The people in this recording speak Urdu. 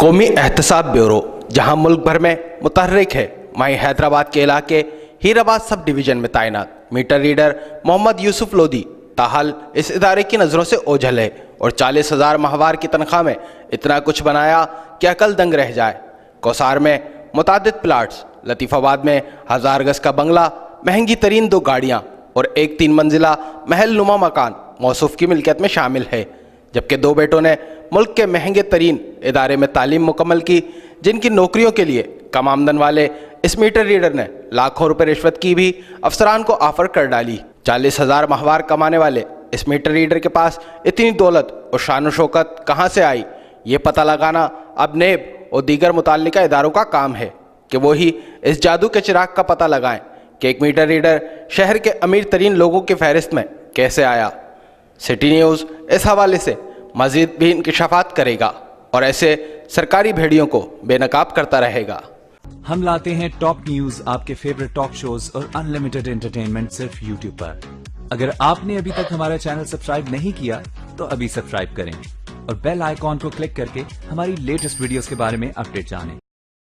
قومی احتساب بیورو جہاں ملک بھر میں متحرک ہے، وہیں حیدرآباد کے علاقے ہیرآباد سب ڈویژن میں تعینات میٹر ریڈر محمد یوسف لودھی تاحال اس ادارے کی نظروں سے اوجھل ہے اور 40,000 ماہوار کی تنخواہ میں اتنا کچھ بنایا کہ عقل دنگ رہ جائے۔ کوسار میں متعدد پلاٹس، لطیف آباد میں 1000 گز کا بنگلہ، مہنگی ترین 2 گاڑیاں اور ایک 3 منزلہ محل نما مکان موصوف کی ملکیت میں شامل ہے، جبکہ 2 بیٹوں نے ملک کے مہنگے ترین ادارے میں تعلیم مکمل کی، جن کی نوکریوں کے لیے کم آمدن والے اس میٹر ریڈر نے لاکھوں روپے رشوت کی بھی افسران کو آفر کر ڈالی۔ 40,000 ماہوار کمانے والے اس میٹر ریڈر کے پاس اتنی دولت اور شان و شوکت کہاں سے آئی، یہ پتہ لگانا اب نیب اور دیگر متعلقہ اداروں کا کام ہے کہ وہی اس جادو کے چراغ کا پتہ لگائیں کہ ایک میٹر ریڈر شہر کے امیر ترین لوگوں کی فہرست میں کیسے آیا۔ سٹی نیوز اس حوالے سے مزید بھی انکشافات کرے گا اور ایسے سرکاری بھیڑیوں کو بے نقاب کرتا رہے گا۔ ہم لاتے ہیں ٹاپ نیوز، آپ کے فیورٹ ٹاک شوز اور انلمیٹڈ انٹرٹینمنٹ صرف یوٹیوب پر۔ اگر آپ نے ابھی تک ہمارا چینل سبسکرائب نہیں کیا تو ابھی سبسکرائب کریں اور بیل آئیکن کو کلک کر کے ہماری لیٹسٹ ویڈیوز کے بارے میں اپڈیٹ جانیں۔